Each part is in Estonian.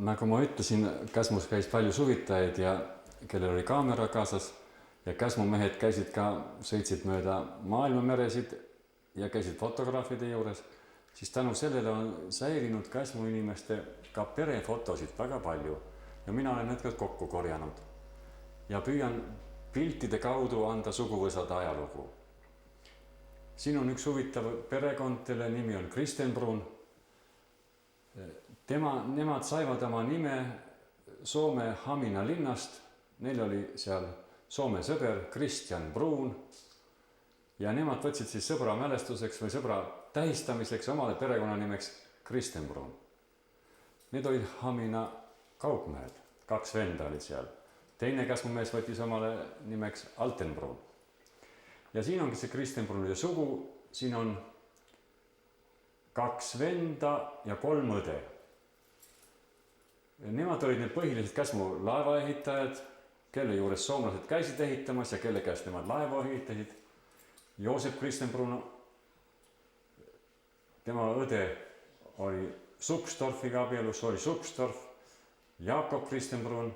Nagu ma ütlesin, Käsmus käis palju suvitajaid ja kellel oli kaamera kaasas ja Käsmumehed käisid ka, sõitsid mööda maailmameresid ja käisid fotograafide juures, siis tänu sellele on säilinud Käsmu inimeste ka perefotosid väga palju ja mina olen need kokku korjanud ja püüan piltide kaudu anda suguvõsade ajalugu. Siin on üks huvitav perekond, kelle nimi on Kristenbrun. Nemad saivad oma nime Soome Hamina linnast. Neil oli seal Soome sõber Kristjan Bruun ja nemad võtsid siis sõbra mälestuseks või sõbra tähistamiseks omale perekonnanimeks Kristenbrun. Need olid Hamina kaupmehed, 2 venda oli seal. Teine Käsmumees võttis omale nimeks Altenbrun. Ja siin ongi see Kristenbrunide sugu, siin on 2 venda ja 3 õde. Nemad olid need põhilised Käsmu laevaehitajad, kelle juures soomlased käisid ehitamas ja kelle käest nemad laevu ehitasid. Joosep Kristenbrun, tema õde oli Supstorfiga abielus, oli Supstorf, Jakob Kristenbrun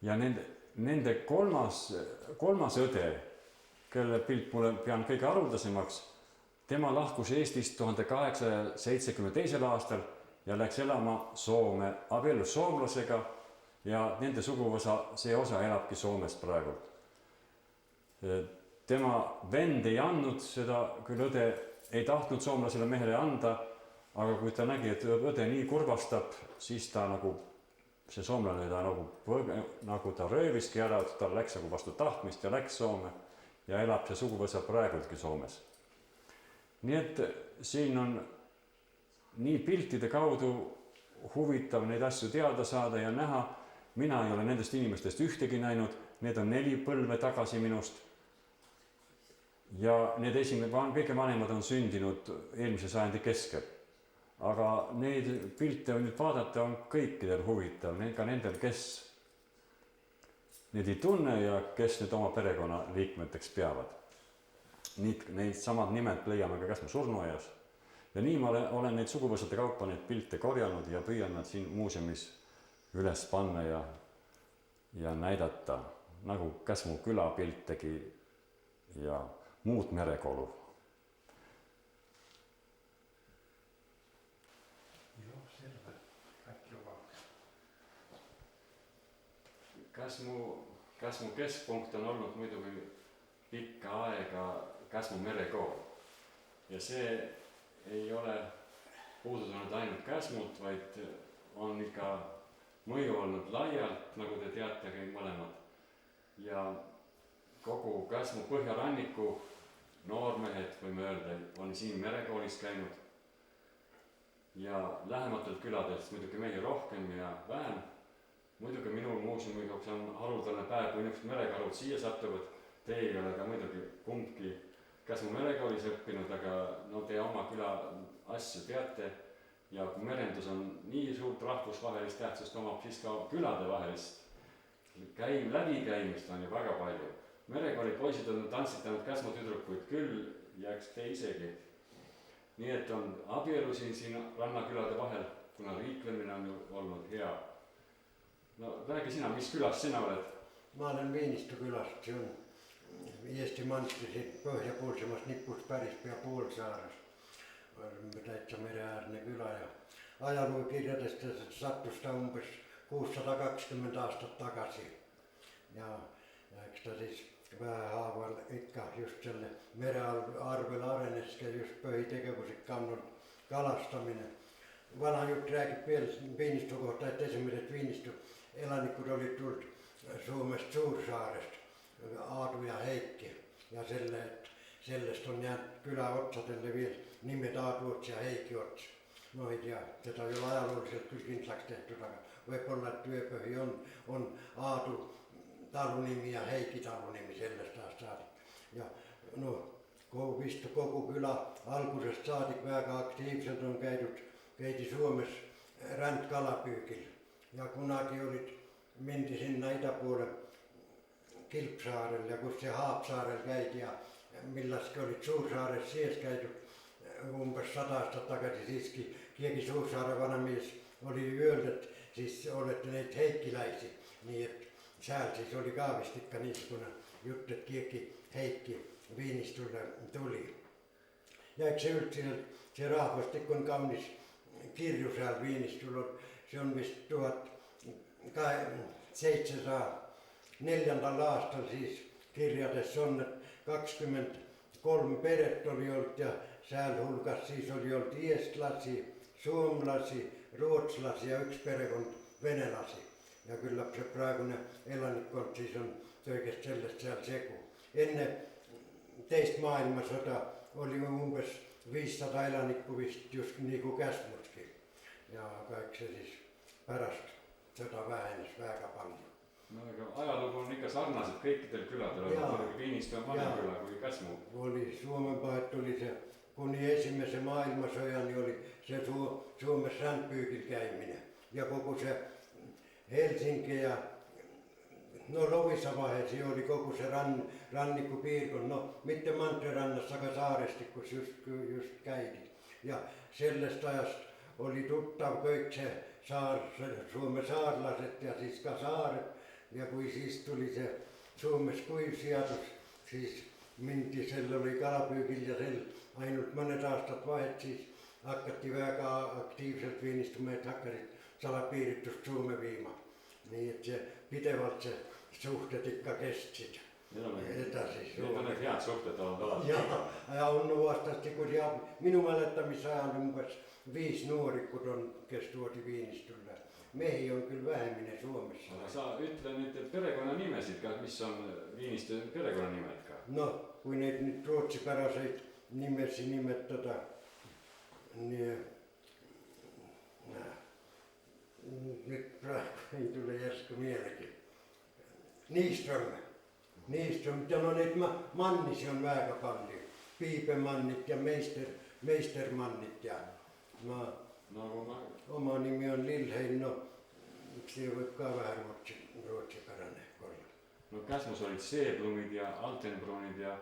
ja nende kolmas õde, kelle pilt mulle pean kõige haruldasemaks, tema lahkus Eestist 1872. aastal ja läks elama Soome, abiellus soomlasega ja nende suguvõsa, see osa elabki Soomes praegu. Tema vend ei andnud seda, küll õde ei tahtnud soomlasele mehele anda, aga kui ta nägi, et õde nii kurvastab, siis ta nagu, see soomlane ta nagu ta rööviski ära, ta läks nagu vastu tahtmist ja läks Soome ja elab see suguvõsa praegultki Soomes. Nii et siin on nii piltide kaudu huvitav neid asju teada saada ja näha. Mina ei ole nendest inimestest ühtegi näinud, need on 4 põlve tagasi minust. Ja need kõige vanemad on sündinud eelmise sajandi keskel. Aga neid pilte nüüd vaadata on kõikidel huvitav, ka nendel, kes neid ei tunne ja kes need oma perekonna liikmeteks peavad. Neid samad nimed leiame ka Käsmu surnuaias. Ja nii ma olen neid suguvõsade kaupa neid pilte korjanud ja püüan nad siin muuseumis üles panna ja näidata, nagu Käsmu küla pilt tegi ja muud merekoolu. Joo, selvä. Kaikki on valmis. Käsmu keskpunkt on olnud muidugi pikka aega Käsmu merekool. Ja see ei ole puudutanud ainult Käsmut, vaid on ikka mõju olnud laialt, nagu te teategi mõlemad. Ja kogu Käsmu põhjaranniku noormehed, võime öelda, on siin merekoolis käinud. Ja lähematelt küladest muidugi meie rohkem ja vähem. Muidugi minul muuseumiga on haruldane päev, kui niisugused merekalud siia satuvad. Te ei ole ka muidugi kumbki Käsmu merekoolis õppinud, aga no te oma küla asju teate. Ja kui merendus on nii suurt rahvusvahelist tähtsust omab, siis ka külade vahelist läbikäimist on ju väga palju. Merekooli poisid on tantsitanud Käsmu tüdrukuid küll ja eks te isegi. Nii et on abielusin siin rannakülade vahel, kuna riiklemine on ju olnud hea. No räägi sina, mis külast sina oled? Ma olen Viinistu külast, see on Eesti mantri põhjapoolsemast nipust päris pea Poolsaares. Täitsa mereäärne küla ja ajalookirjadest sattus ta umbes 620 aastat tagasi. Ja eks ta siis vähehaaval ikka just selle merearvel areneski just põhitegevus ikka on kalastamine. Vana jutt räägib veel Viinistu kohta, et esimeselt Viinistu elanikud olid tulnud Soomest Suursaarest, Aadu ja Heikki ja sellest on jäänud küla otsadele veel nimed Aadu ots ja Heiki ots. No ei tea, seda ei ole ajalooliselt küll kindlaks tehtud, aga võib-olla, et Tööpõhi on Aadu talunimi ja Heiki talunimi sellest aastast. Ja no, kogu küla algusest saadik väga aktiivselt on käidi Suomes rändkalapüügil. Ja kunagi mindi sinna ida poole Kilpsaarel ja kus see Haapsaarel käidi ja millaski olid Suursaares sees käidud umbes 100 aastat tagasi siiski keegi Suursaare vanamees oli öeldud, et siis olette neid heikkiläisiä, niin että sääl siis oli ka vist ikka niisugune jutt, et keegi Heikki Viinistulle tuli. Ja eks see üldiselt, see rahvastik on kaunis kirju seal Viinistul, se on vist 1704. aastal siis kirjades on, että 23 peret oli ollut ja sääl hulgas siis oli ollut eestlasi, suomlasi, ruotslasi ja yksi perekond venelasi. Ja kyllä se praegune elanikkond siis on oikeasti sellaista siellä seku. Ennen teistä maailmansota oli umbes 500 elanikku vist just niin kuin Käsmuskin. Ja kaikki se siis pärast sota vähenes väga paljon. No aga ajalugu on ikka sarnased kõikidel küladel, aga Viinistu on vanem küla kui Käsmu. Oli Suomenpää, että oli se, kuni ensimmäisen maailmansodan, niin oli se Suomessa rämpyykillä käyminen. Ja koko se Helsinki ja no Lovissa vaiheessa oli koko se rannikkopiirkon, no mitte Manterannassakaan saaresti, kun just käytiin. Ja sellaista ajasta oli tuttav kõik se Suomen saarlaiset ja siis ka saaret. Ja kui siis tuli se Suomessa kuivsiatus, siis minti sel oli kalapyykillä ja sel ainult mõned aastat vahet, siis hakati väga aktiivselt Viinistumeet hakkasid salapiiritust Suomen viima. Niin et se pidevalt se suhted ikka kestsid. Edasi. Need on need head suhted olnud alati. Ja on vastasti, kun minun mälettämisajan umbes 5 nuorikkut on, kes tuoti Viinistulle. Mehi on kyllä vähemminen Suomessa. Aga sa ütle nüüd perekonnanimesid ka, mis on Viinistu perekonnanimed ka? No, kui neid nüüd rootsipäraseid nimesi nimetada, niin nyt praegu ei tule järsku mielekin. Niiström, ja no neid mannisi on väga palju. Piipemannit ja meistermannit ja oma nimi on Lilheim, no see võib ka vähän rootsipärane olla. No Käsmus olid Seeblumid ja Altenbrunid ja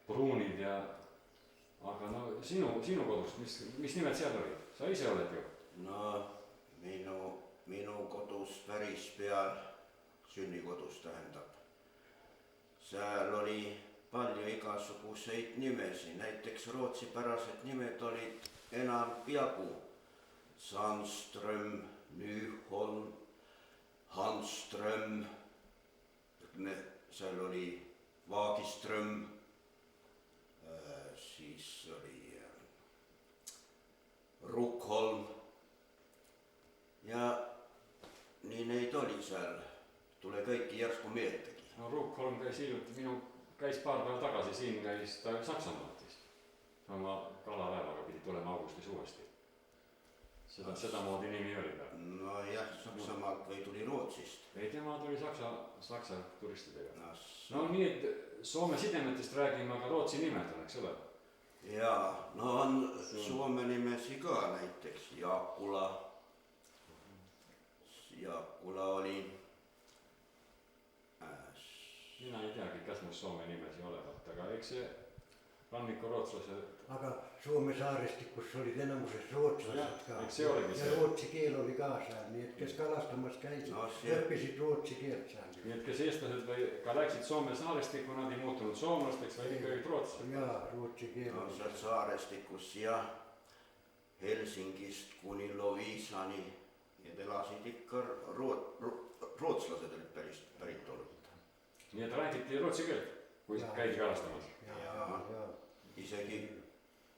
Brunid ja aga no sinu kodust, mis nimed seal olid? Sa ise oled ju? No minu kodus päris peal, sünnikodus tähendab. Seal oli palju igasuguseid nimesi, näiteks rootsipärased nimed olid enam jagu. Sandström, Nyholm, Hanström, seal oli Vaagiström, siis oli Ruckholm ja nii neid oli seal, tule kõiki järsku meeltegi. No Ruckholm käis paar päeva tagasi, siin käis ta Saksamaalt vist. Oma kalalaevaga pidi tulema augustis uuesti. Seda moodi nimi oli ta. No jah, Saksamaalt või tuli Rootsist. Ei, tema tuli Saksa turistidega. No nii, et Soome sidemetest räägime, aga Rootsi nimed on, eks ole? Jaa, no on Soome nimesi ka näiteks Jaakula. Jaakula oli... Mina ei teagi, Käsmus Soome nimesi olevat, aga eks see ranniku rootslased... Aga Suomen saaristikus olid enamuses rootslased ka. Ja rootsi keel oli ka seal, nii et kes kalastamas käisid, õppisid rootsi keelt seal. Nii et kes eestlased või ka läksid Soome saarestikku, nad ei muutunud soomlasteks, vaid ikka olid rootslased. Jaa, rootsi keel. No seal saarestikus ja Helsingist kuni Loviisani, need elasid ikka rootslased olid pärit olnud. Nii et räägiti rootsi keelt, kui käidi kalastamas. Ja isegi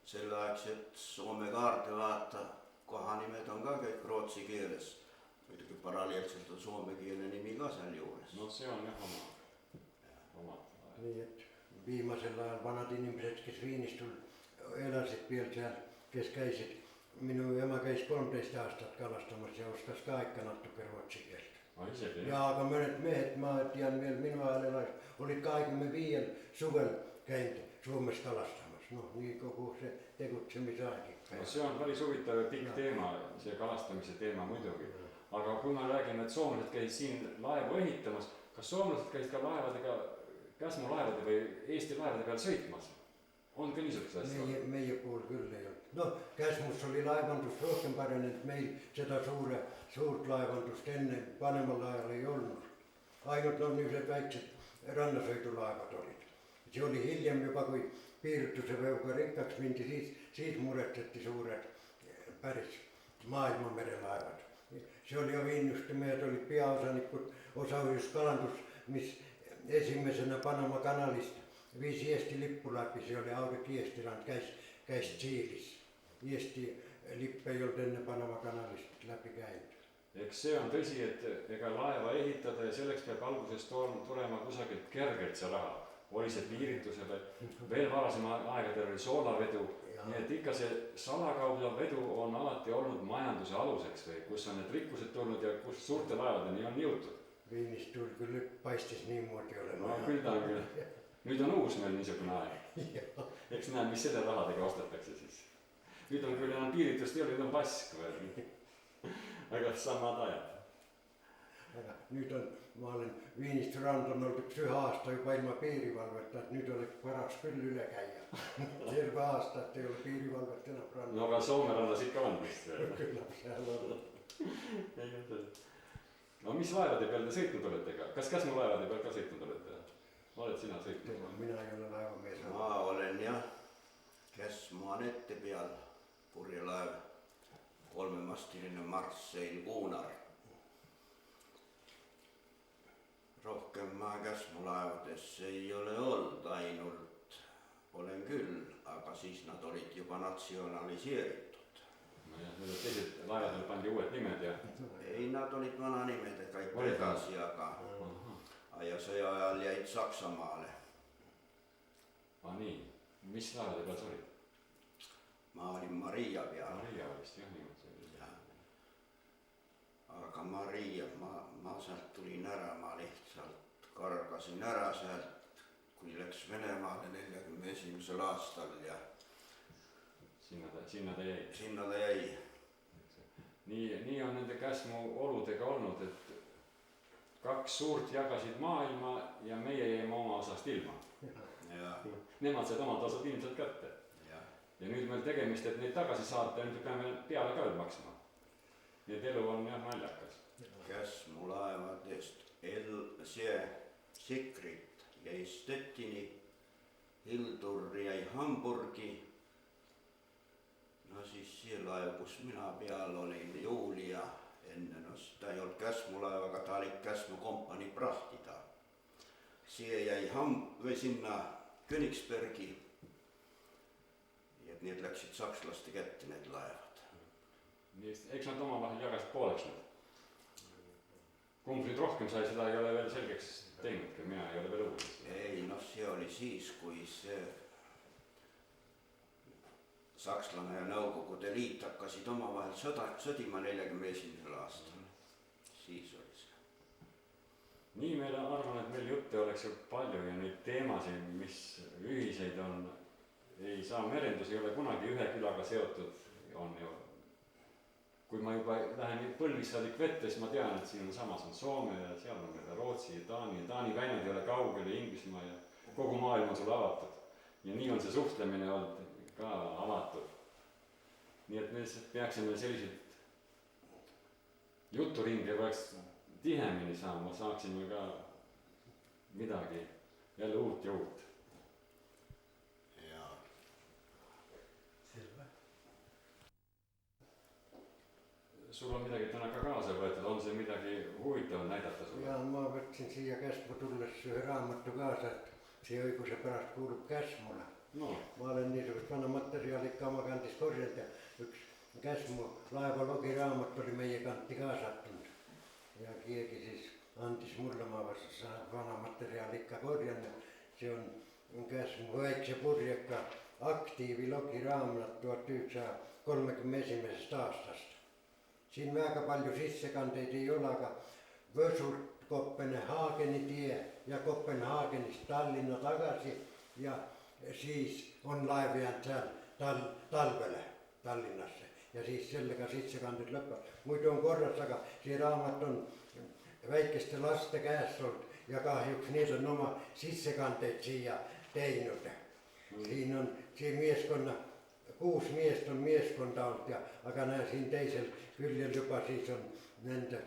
selleaegset Soome kaarte vaata, kohanimed on ka kõik rootsi keeles. Muidugi paralleelselt on soome keele nimi ka seal juures. No see on jah oma. Nii et viimasel ajal vanad inimesed, kes Viinistul elasid veel seal, kes käisid, minu ema käis 13 aastat kalastamas ja oskas ka ikka natuke rootsi keelt. Ja aga mõned mehed, ma tean veel minu ajal elas, olid 25 suvel käinud Suomes kalastamas. No nii kogu see tegutsemisaeg ikka. No see on päris huvitav ja pikk teema, see kalastamise teema muidugi. Aga kui me räägime, et soomlased käisid siin laevu ehitamas, kas soomlased käisid ka laevadega, Käsmu laevade või Eesti laevade peal sõitmas? on ka niisugused asjad? Meie puhul küll ei olnud. No Käsmus oli laevandus rohkem paranenud, meil seda suurt laevandust enne panemal ajal ei olnud. Ainult no niisugused väiksed rannasõidulaevad olid. See oli hiljem juba, kui piirituse veoga rikkaks mindi, siis muretseti suured päris maailmamerelaevad. See oli Aviiniuste mehed olid peaosanikud, osaühiskalandus, mis esimesena Panama kanalist viis Eesti lippu läbi, see oli Aurik Eestiland, käis Tsiilis. Eesti lipp ei olnud enne Panama kanalist läbi käinud. Eks see on tõsi, et ega laeva ehitada ja selleks peab alguses tulema kusagilt kergelt see raha. Oli see piiritusele, veel varasema aegadel oli soolavedu, nii et ikka see salakaublavedu on alati olnud majanduse aluseks või kus on need rikkused tulnud ja kus suurte laevadeni on jõutud. Viinist tuli küll paistis niimoodi olema. No küll ta on küll. Nüüd on uus meil niisugune aeg. Eks näe, mis selle rahadega ostetakse siis. Nüüd on küll enam piiritust ei ole, nüüd on pask või. Aga samad ajad. Aga nüüd on, ma olen Viinist rand on olnud üks 1 aasta juba ilma piirivalveta, et nüüd oleks paras küll üle käia. Terve aastat ei ole piirivalvet enam rand. No aga Soome rannas ikka on vist. Küllap seal on. No mis laevade peal te sõitnud olete ka? Kas Käsmu laevade peal ka sõitnud olete? Oled sina sõitnud? Mina ei ole laevamees. Ma olen jah, Käsmu Anette peal purjelaev, 3-mastiline Marseille Gunnar. Rohkem ma Käsmu laevades ei ole olnud, ainult olen küll, aga siis nad olid juba natsionaliseeritud. No jah, need teised laevadel pandi uued nimed ja... Ei, nad olid vana nimedega ikka edasi, aga ja sõja ajal jäid Saksamaale. Nii, mis laevade peal sa olid? Ma olin Maria peal. Maria vist jah, niimoodi see oli. Aga Maria, ma sealt tulin ära, ma lihtsalt kargasin ära sealt, kui läks Venemaale 41. aastal ja sinna ta jäi. Sinna ta jäi. Nii on nende Käsmu oludega olnud, et 2 suurt jagasid maailma ja meie jäime oma osast ilma. Nemad said omad osad ilmselt kätte. Ja nüüd meil tegemist, et neid tagasi saata, nüüd peame peale ka veel maksma. Nii et elu on jah naljakas. Käsmu laevadest see Sikrit jäi Stettini, Hildur jäi Hamburgi. No siis see laev, kus mina peal olin, Julia, enne, no ta ei olnud Käsmu laev, aga ta oli Käsmu kompanii prahtida. See jäi sinna Königsbergi. Et need läksid sakslaste kätte, need laevad. Eks nad omavahel jagasid pooleks nüüd. Kumb nüüd rohkem sai, seda ei ole veel selgeks teinud, kui mina ei ole veel uudis. Ei, noh, see oli siis, kui see Sakslane ja Nõukogude Liit hakkasid omavahel sõdima 41. aastal. Siis oli see. Nii meil arvan, et meil jutte oleks ju palju ja neid teemasid, mis ühiseid on, ei saa, merendus ei ole kunagi ühe külaga seotud, on ju. Kui ma juba lähen Põlvissaadik vette, siis ma tean, et siin on samas on Soome ja seal on ka Rootsi ja Taani. Taani väinud ei ole kaugel ja Inglismaa ja kogu maailm on sulle avatud. Ja nii on see suhtlemine olnud ka avatud. Nii et me peaksime selliseid juturinge peaks tihemini saama, saaksime ka midagi jälle uut ja uut. Sul on midagi täna ka kaasa võetud, on see midagi huvitav näidata sulle? Ja ma võtsin siia Käsmu tulles ühe raamatu kaasa, et see õiguse pärast kuulub Käsmule. No. Ma olen niisugust vana materjali ikka oma kandis korjanud ja üks Käsmu laeva logiraamat oli meie kanti ka sattunud. Ja keegi siis andis mulle, ma vana materjali ikka korjan. See on Käsmu väikse purjeka aktiivi logiraamat 1931. aastast. Siin väga palju sissekandeid ei ole, aga Võsult Kopenhaageni tie ja Kopenhaagenist Tallinna tagasi ja siis on laev jäänud seal talvele Tallinnasse ja siis sellega sissekanded lõpeb. Muidu on korras, aga see raamat on väikeste laste käes olnud ja kahjuks need on oma sissekandeid siia teinud. Siinä mieskonna, 6 miestä on mieskonta ollut, aga näe siinä teisellä kyljellä jopa siis on nende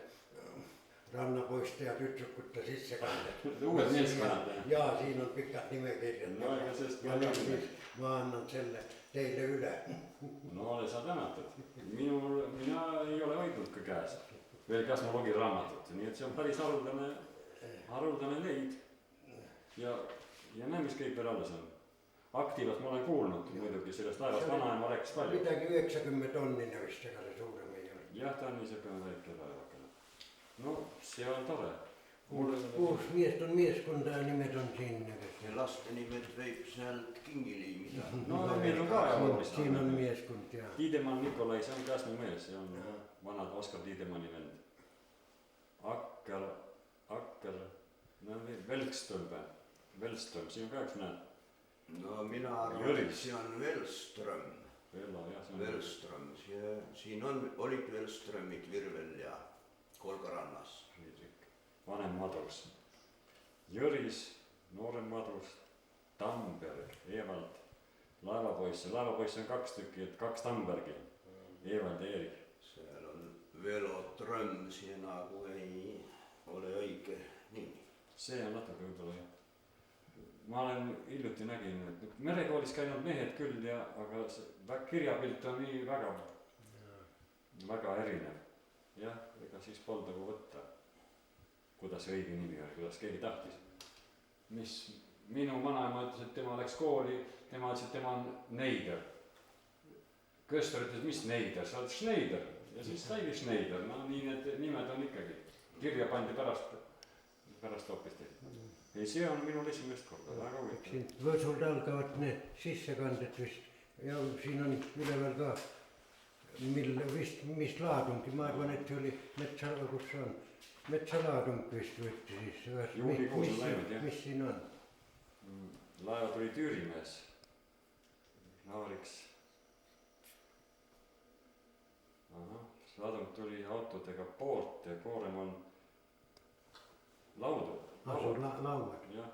rannapoista ja tytsukutta sisse kandet. Uudet mieskonnat. Jaa, siinä on pitkät nimekirjat. No eikä sest ja nyt siis mä annan selle teille üle. No ole sa tänatud. Mina ei ole hoidnud ka käes. Veel kosmoloogi raamatut, nii et see on päris haruldane leid. Ja näe, mis kõik veel alles on. Aktiivast ma olen kuulnud muidugi sellest laevast vanaema rääkis palju. Midagi 90 tonnine vist, ega see suurem ei ole. Jah, ta on niisugune väike laevakene. No see on tore. 6 meest on mieskonda ja nimed on siin. ja laste nimed võib sealt kingi liimida. No meil on ka siin on mieskond ja. Tiidemann Nikolai, see on Käsmu mees, see on vanad Oskar Tiidemanni vend. Akker, no Velström, siin on ka üks näed. No mina arvan, et see on Velström. Velström. Siin olid Velströmid Virvel ja Kolgarannas. Vanem madrus. Jõris, noorem madrus, Tamberg, Evald, laevapoiss. Laevapoiss on 2 tükki, et 2 Tambergi. Evald ja Erik. Seal on Velotröm, see nagu ei ole õige nimi. See on natuke võib-olla jah. Ma olen hiljuti nägin, et merekoolis käinud mehed küll, aga kirjapilt on nii väga erinev. Jah, ega siis poldagu võtta, kuidas õige nimi oli, kuidas keegi tahtis. Mis minu vanaema ütles, et tema läks kooli, tema ütles, et tema on Neider. Köster ütles, mis Neider, sa oled Schneider ja siis saigi Schneider. No nii need nimed on ikkagi. Kirja pandi pärast hoopis teist. Ei, see on minul esimest korda, väga huvitav. Siin Võsult algavad need sissekandet vist ja siin on üleval ka, mis laadungi, ma arvan, et see oli kus see on, metsalaadung vist võtti siis. Juulikuus on läinud, jah. Mis siin on? Laeva tuli Tüürimees, Laariks. Laadung tuli autodega poolt ja koorem on laudu. Lauad? Jah,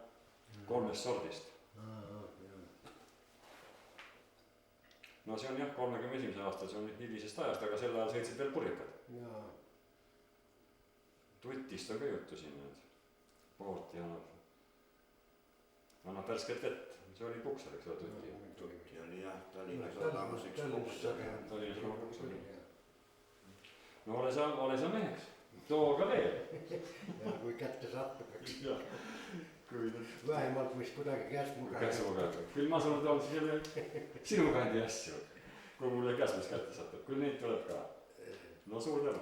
3 sordist. No see on jah, 31. aasta, see on hilisest ajast, aga sel ajal sõitsid veel purjekad. Tutist on ka juttu siin nüüd. Poolt ja annab värsket vett. See oli puksar, eks ole, Tutti. Tutti oli jah, Tallinna sadamas üks puksar. Tallinna sadamas puksar. No ole sa meheks. Too ka veel. Ja kui kätte satub, eks. Kui vähemalt mis kuidagi käsmuga. Küll ma saan olla selle sinu kandi asju, kui mulle käsmus kätte satub. Küll neid tuleb ka. No suur tänu.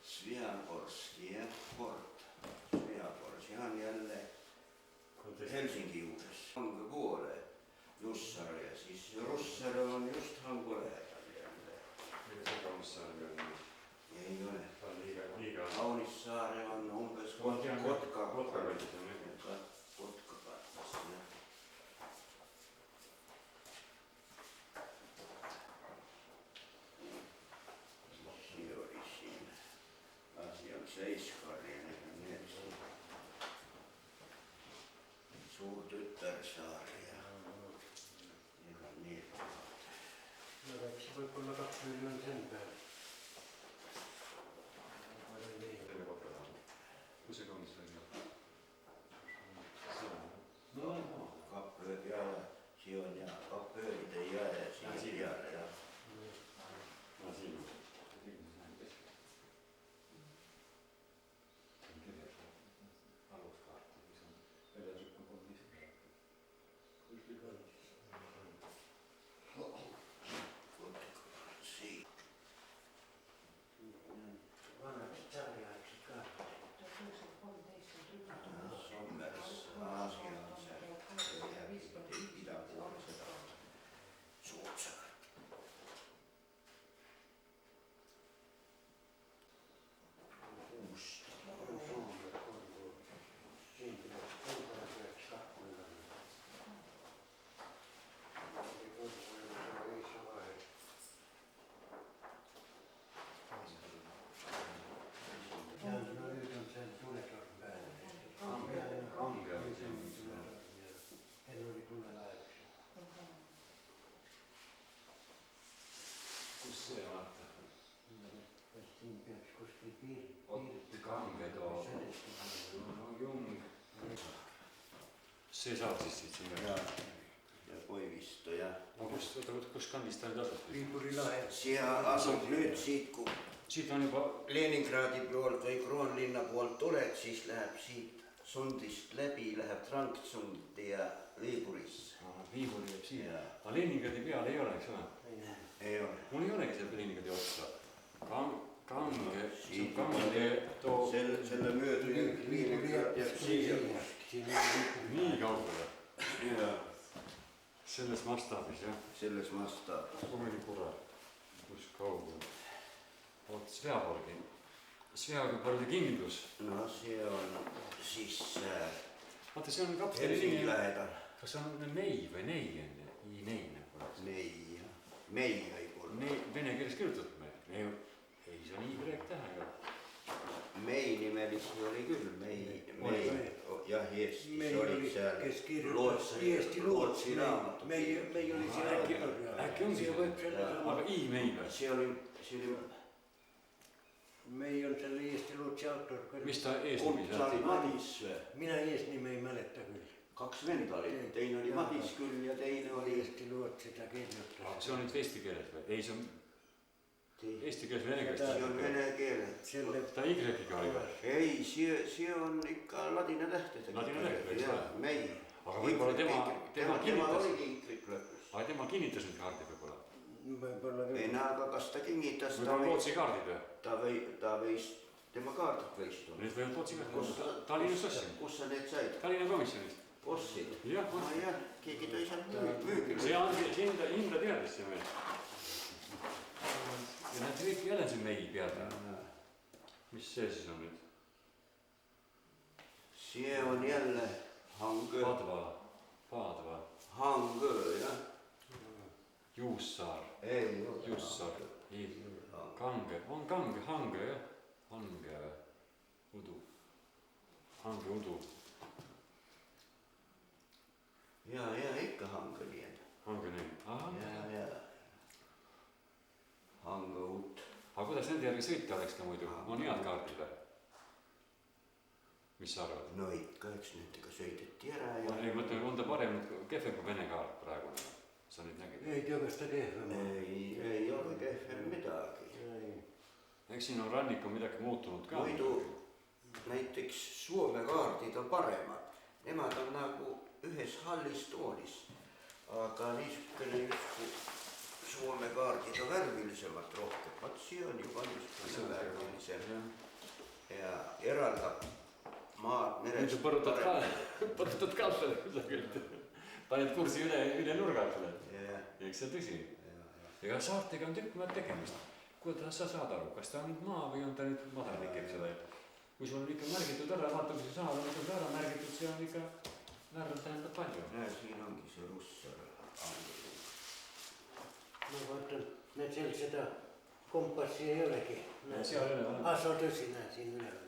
Sviaborski port. Sviaborski on jälle Helsingi juures. Hanga kuole Jussar ja siis Russar on just Hangu lähedal jälle. Ega see ka Russar on? Ei ole. Ta on liiga. Kaunissaare on umbes Kotka kaitses. Suur tütarsaar ja nii. No eks võib-olla 2 miljon sen peal. Kus see kaunis oli? Kappööd ja siin ja kappööride ja siin ja. Siin. kuskil Kange too. No Jung. See saab siis siit sinna. Ja Koivisto ja. Kus kandis ta nüüd asub? Viipuri lahe. Siia asub nüüd siit, kui Siit on juba Leningradi poolt või Kroonlinna poolt tuled, siis läheb siit Sundist läbi, läheb Tranksundi ja Viipurisse. Viipuri jääb siia. Aga Leningradi peal ei ole, eks ole? Ei ole. Mul ei olegi seal Leningradi otsa. Kange, see on Kange too... Selle möödu Leningrad jääb siia. Nii kaugele. Ja. Selles mastaabis, jah? Selles mastaabis. Oi kurat, kus kaugel. Oot, Sveaborgi. Sveaborgi kindlus. No see on siis... Vaata, see on kapteni Helsingi lähedal. Kas see on Nei või Nei enne? Nei nagu oleks. Nei, jah. Mei võib-olla. Vene keeles kirjutatud me. Ei, see on Y-tähega. Mei nimelisi oli küll. Mei. Jah, Eestis olid seal. Kes kirjutas Eesti raamat. Mei oli siin Äkki on siis? Aga I-Mei või? See oli... Mei on selle Eesti Lootsi autor. Mis ta eesnimi see oli Madis või? Mina eesnimi ei mäleta küll. 2 venda oli. Teine oli Madis küll ja teine oli... Eesti Lootsi ta kirjutas. See on nüüd eesti keeles või? Ei, see on eesti keeles vene keeles. See on vene keeles. Ta Y-ga oli või? Ei, see on ikka ladina tähtedega. Ladina tähtedega, eks ole? Mei. Aga võib-olla tema kinnitas... Aga tema kinnitas nüüd kaardi võib-olla? Võib-olla ei näe, aga kas ta kinnitas... Võib-olla Lootsi kaardid või? Ta võis... Tema kaardid võis tulla. Nüüd võivad Lootsi kaardid. Tallinnast ostsin. Kus sa need said? Tallinna komisjonist. Ostsid? Jah, ostsin. Jah, keegi tõi sealt müügile. See Indra teadis see meil. Ja näete kõik jälle see Mei peale. Mis see siis on nüüd? See on jälle Hangö. Paadva. Hangö, jah. Juussaar. Ei, Juussaar. Kange. On Kange, Hange, jah. Hange või? Udu. Hange Udu. Ja, ikka Hangö nii. Hange nii. Ja. Hangö Ut. Aga kuidas nende järgi sõita oleks ka muidu? On head kaardid või? Mis sa arvad? No ikka, eks nendega sõideti ära ja... Ei, mõtleme, on ta parem kehvem kui vene kaart praegu? Sa nüüd nägid? ei tea, kas ta kehvem on. Ei ole kehvem midagi. Eks siin on rannik on midagi muutunud ka. Muidu näiteks Soome kaardid on paremad. Nemad on nagu ühes hallis toonis. Aga niisugune justkui Soome kaardid on värvilisemalt rohkem. Vaat see on juba niisugune värvilisem. Ja eraldab maad merest. Põrutad ka selle kusagilt. Paned kursi üle nurgalt. Eks see tõsi. Ega saartega on tükk maad tegemist. Kuidas sa saad aru, kas ta on nüüd maa või on ta nüüd madalik, eks ole? Kui sul on ikka märgitud ära, vaata kui see saar on ikka ära märgitud, see on ikka värv tähendab palju. Näe, siin ongi see Russar. Ma vaatan, näed seal seda kompassi ei olegi. Seal üle on. See on tõsi, näed siin üleval on.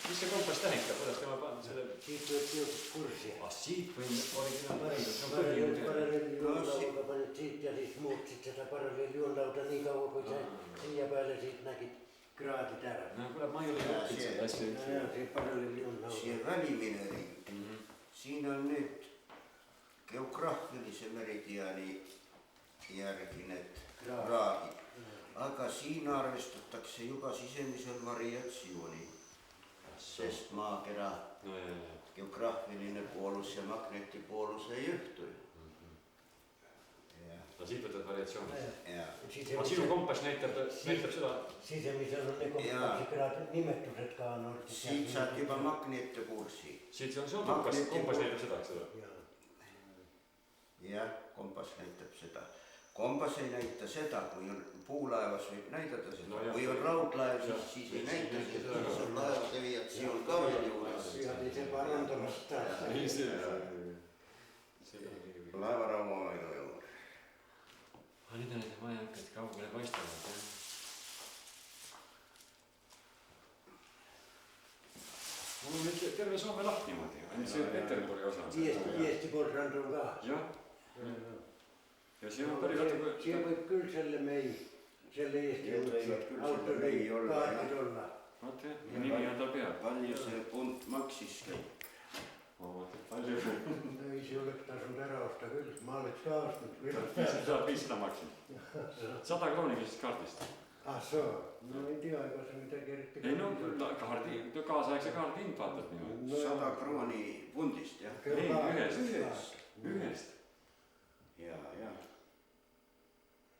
Mis see kompass tähendab, kuidas tema pannud selle... Siit võid jõudnud kursi. Siit või originaalpäriselt? Paralleeljuunlauda panid siit ja siis muutsid seda paralleeljuunlauda nii kaua, kui sa siia peale siit nägid kraadid ära. No kuule, ma ei ole õppinud seda asja. See paralleeljuunlauda. See välimine ring. Siin on nüüd geograafilise meridiani järgi need kraadid. Aga siin arvestatakse juba sisemisel variatsiooni. Sest maakera geograafiline poolus ja magnetipoolus ei ühtu. No siit võtad variatsiooni. Ja sinu kompass näitab seda? Sisemisel on kompassi nimetused ka on olnud. Siit saad juba magnetikursi. Siit on kompass näitab seda, eks ole? Jah, kompass näitab seda. Kompass ei näita seda, kui on puulaevas võib näidata seda. Kui on raudlaev, siis ei näita seda. Siis on laevadeviatsioon ka veel juures. Ei see parandamast taas. Laevaraum on väga juures. Nüüd on need majakad kaugele paistavad. Mul on nüüd terve Soome lahti niimoodi. Ainult see Peterburi osa. Eesti poolrand on ka. Jah. Ja see on päris... Siia võib küll selle Mei selle Eesti Need võivad küll selle mehi olla, kaardid olla. Vot jah, nimi on tal peal. palju see punt maksis kõik? Palju? No ise oleks tasunud ära osta küll, ma oleks ka ostnud. 500 maksin. 100 krooni küsis kaardist. Ah soo, no ei tea, ega see midagi eriti. Ei no kaardi, kaasaegse kaardi hind vaatad niimoodi. 100 krooni pundist, jah? Ei, ühest. Ja.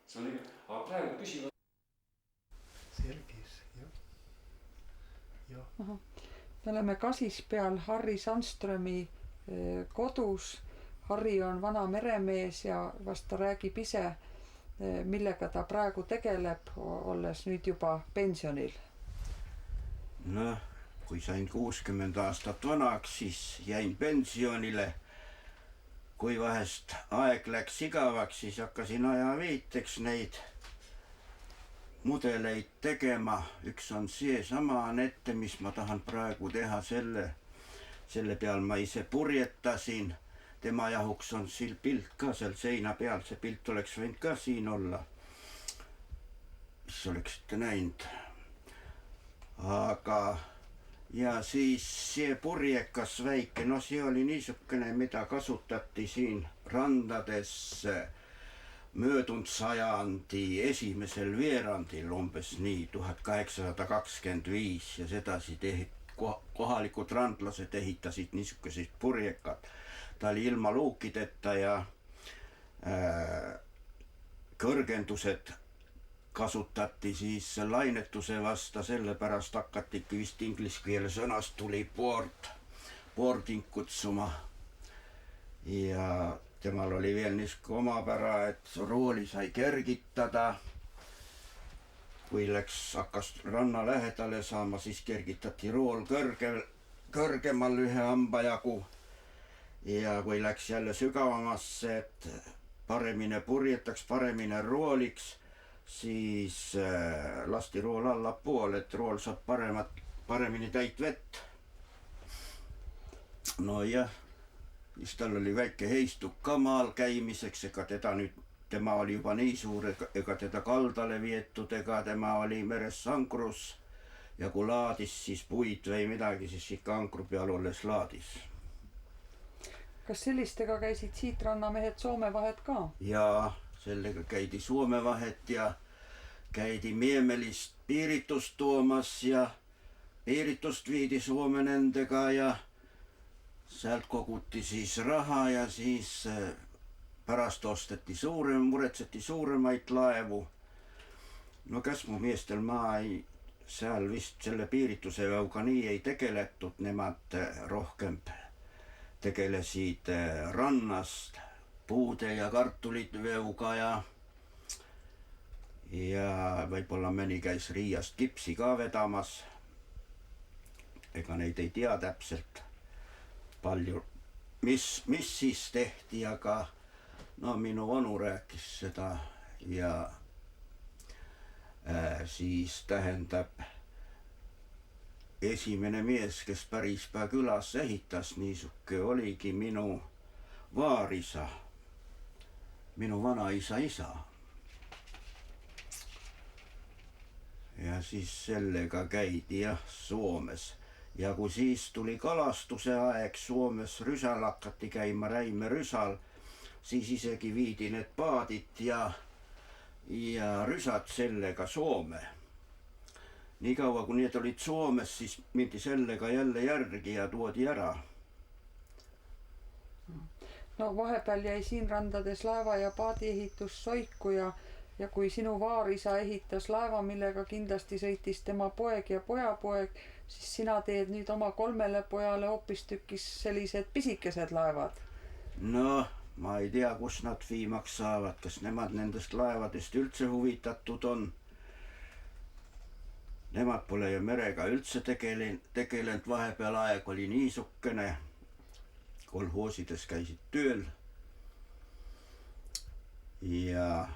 See on ikka, aga praegu küsivad. Sergis, jah. Me oleme Kasispeal Harri Sandströmi kodus. Harri on vana meremees ja vast ta räägib ise, millega ta praegu tegeleb, olles nüüd juba pensionil. Noh, kui sain 60 aastat vanaks, siis jäin pensionile. Kui vahest aeg läks igavaks, siis hakkasin ajaviiteks neid mudeleid tegema. Üks on seesama ette, mis ma tahan praegu teha, selle peal ma ise purjetasin. Tema jahuks on siin pilt ka seal seina peal, see pilt oleks võinud ka siin olla. Mis oleksite näinud. Aga ja siis see purjekas väike, no see oli niisugune, mida kasutati siin randades möödunud sajandi esimesel veerandil, umbes nii 1825 ja sedasi kohalikud randlased ehitasid niisuguseid purjekad. Ta oli ilma luukideta ja kõrgendused kasutati siis lainetuse vasta, sellepärast hakatigi vist inglise keele sõnast tuli boarding kutsuma. Ja temal oli veel niisugune omapära, et rooli sai kergitada. Kui hakkas ranna lähedale saama, siis kergitati rool kõrgemal ühe hamba jagu. Ja kui läks jälle sügavamasse, et paremini purjetaks, paremini rooliks, siis lasti rool allapoole, et rool saab paremini täit vett. No jah, siis tal oli väike heistuk ka maal käimiseks, ega tema oli juba nii suur, ega teda kaldale vietud, ega tema oli meres ankrus ja kui laadis siis puid või midagi, siis ikka ankru peal olles laadis. Kas sellistega käisid siit rannamehed Soome vahet ka? Jaa, sellega käidi Soome vahet ja käidi Miemelist piiritust toomas ja piiritust viidi Soome nendega ja sealt koguti siis raha ja siis pärast muretseti suuremaid laevu. No Käsmu meestel seal vist selle piirituse veoga nii ei tegeletud, nemad rohkem tegelesid rannast puude ja kartulid veoga ja võib-olla mõni käis Riiast kipsi ka vedamas. Ega neid ei tea täpselt palju, mis siis tehti, aga no minu vanu rääkis seda ja siis tähendab esimene mees, kes Pärispää külas ehitas, niisuke oligi minu vaarisa, minu vanaisa isa. Ja siis sellega käidi jah Soomes. Ja kui siis tuli kalastuse aeg Soomes, rysal hakati käima Räime rysal, siis isegi viidi need paadid ja rysad sellega Soome. Nii kaua kui need olid Soomes, siis mindi sellega jälle järgi ja toodi ära. No vahepeal jäi siin randades laeva ja paadiehitus soiku ja kui sinu vaarisa ehitas laeva, millega kindlasti sõitis tema poeg ja pojapoeg, siis sina teed nüüd oma 3 pojale hoopistükkis sellised pisikesed laevad. No, ma ei tea, kus nad viimaks saavad, kas nemad nendest laevadest üldse huvitatud on. Nemad pole ju merega üldse tegelenud, vahepeal aeg oli niisugune, kolhoosides käisid tööl ja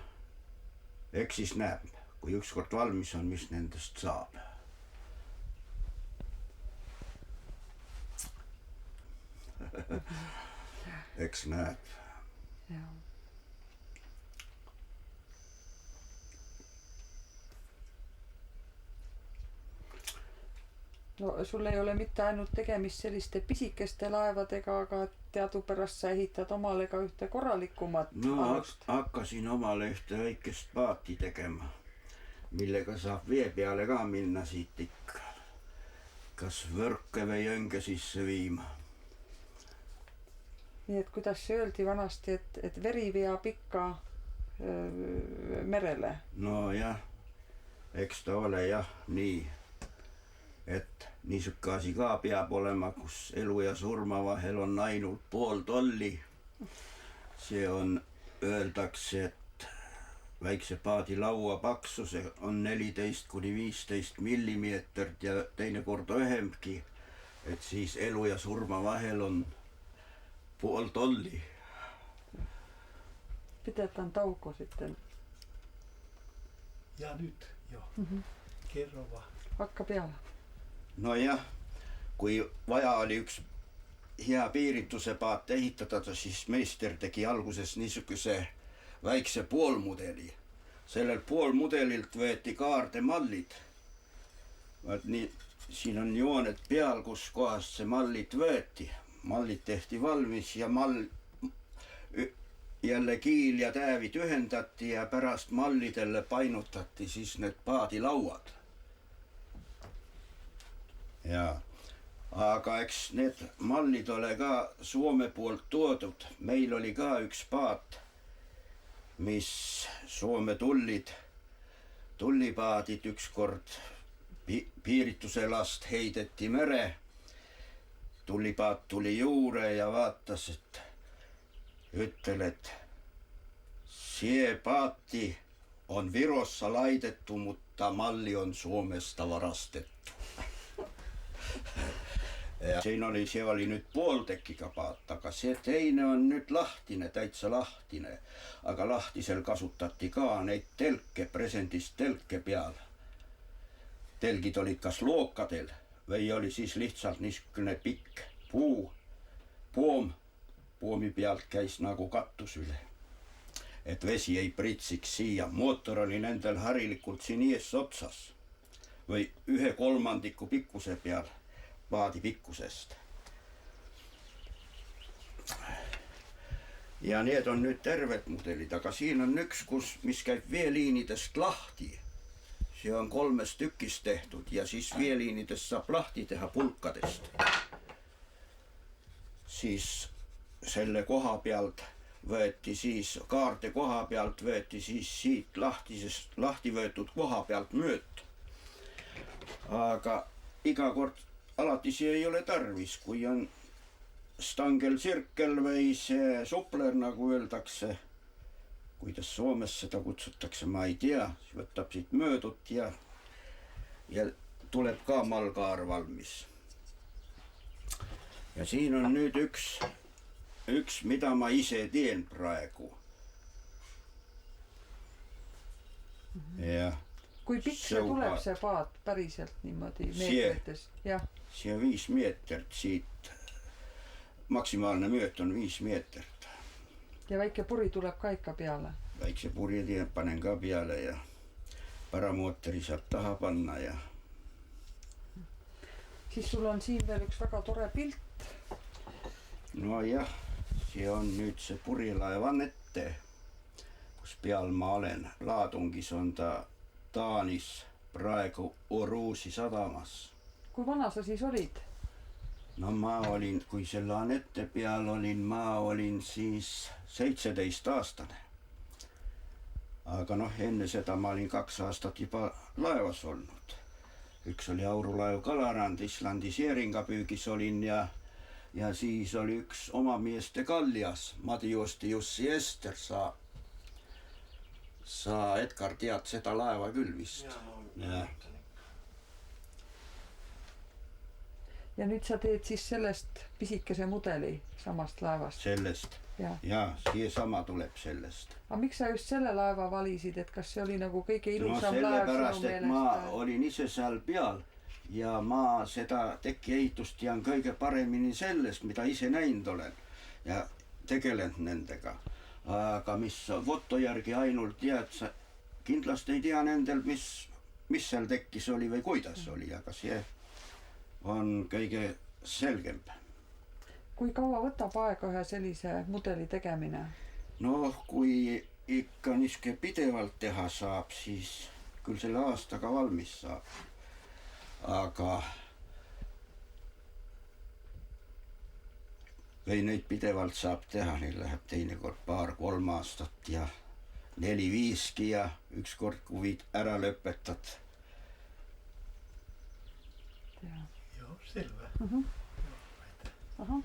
eks siis näeb, kui ükskord valmis on, mis nendest saab. Eks näeb. no sul ei ole mitte ainult tegemist selliste pisikeste laevadega, aga teadupärast sa ehitad omale ka ühte korralikumat alust. Hakkasin omale ühte väikest paati tegema, millega saab vee peale ka minna siit ikka. Kas võrke või jõnge sisse viima. Nii et kuidas see öeldi vanasti, et veri veab ikka merele? No jah, eks ta ole jah nii, et niisugune asi ka peab olema, kus elu ja surma vahel on ainult pool tolli. See on, öeldakse, et väikse paadi laua paksuse on 14–15 millimeetrit ja teinekord vähemgi, et siis elu ja surma vahel on pool tolli. Pidetään tauko sitten. Ja nyt jo. Kerro vaan. Hakka peale. No jah, kui vaja oli üks hea piirituse paat ehitada, siis meister tegi alguses niisuguse väikse poolmudeli. Sellel poolmudelilt võeti kaardemallid. Vaat nii, siin on jooned peal, kus kohast see mallid võeti. Mallid tehti valmis ja jälle kiil ja täävid ühendati ja pärast mallidele painutati siis need paadilauad. Ja, aga eks need mallid ole ka Soome poolt toodud. Meil oli ka üks paat, mis Soome tullipaadid ükskord piirituse last heideti mere. Tullipaat tuli juure ja vaatas, et ütel, et see paati on Virossa laitettu, mutta malli on Suomesta varastettu. Ja see oli nüüd pooltekiga paat, aga see teine on nüüd lahtine, täitsa lahtine. Aga lahtisel kasutati ka neid telke, presendist telke peal. Telgid olid kas lookadel või oli siis lihtsalt niisugune pikk poom. Poomi pealt käis nagu kattus üle, et vesi ei pritsiks siia. Mootor oli nendel harilikult siin ees otsas või 1/3 pikkuse peal paadi pikkusest. Ja need on nüüd terved mudelid, aga siin on üks, mis käib veeliinidest lahti. See on 3 tükist tehtud ja siis veeliinidest saab lahti teha pulkadest. Siis selle koha pealt võeti siis, kaarte koha pealt võeti siis siit lahti võetud koha pealt mööt. Aga iga kord alati see ei ole tarvis, kui on stangelsirkel või see supler, nagu öeldakse. Kuidas Soomes seda kutsutakse, ma ei tea. See võtab siit möödut ja tuleb ka malgaar valmis. Ja siin on nüüd üks, mida ma ise teen praegu. Ja kui pikk see tuleb see paat päriselt niimoodi meetrites? See on 5 meetrit siit. Maksimaalne mööt on 5 meetrit. Ja väike puri tuleb ka ikka peale? Väikse puri panen ka peale ja paramootori saab taha panna ja... Siis sul on siin veel üks väga tore pilt. No jah, see on nüüd see purilaevan ette, kus peal ma olen. Laadungis on ta Taanis praegu Oruusi sadamas. Kui vana sa siis olid? No ma olin, kui selle Anette peal olin, ma olin siis 17 aastane. Aga noh, enne seda ma olin 2 aastat juba laevas olnud. Üks oli aurulaev Kalarand, Islandis Jeringapüügis olin ja siis oli üks oma mieste Kaljas. Madi joosti Jussi Ester, sa Edgar tead seda laeva küll vist. Ja nüüd sa teed siis sellest pisikese mudeli samast laevast? Sellest. Ja see sama tuleb sellest. Aga miks sa just selle laeva valisid, et kas see oli nagu kõige ilusam laev sellepärast, et ma olin ise seal peal ja ma seda tekiehitust tean kõige paremini sellest, mida ise näinud olen ja tegelenud nendega. Aga mis foto järgi ainult tead, sa kindlasti ei tea nendel, mis seal tekkis oli või kuidas oli, aga see on kõige selgem. kui kaua võtab aega ühe sellise mudeli tegemine? No kui ikka niisugune pidevalt teha saab, siis küll selle aastaga valmis saab. Aga või neid pidevalt saab teha, neil läheb teinekord 2-3 aastat ja 4-5 ja ükskord, kui ära lõpetad. Joo, selvä. Aha.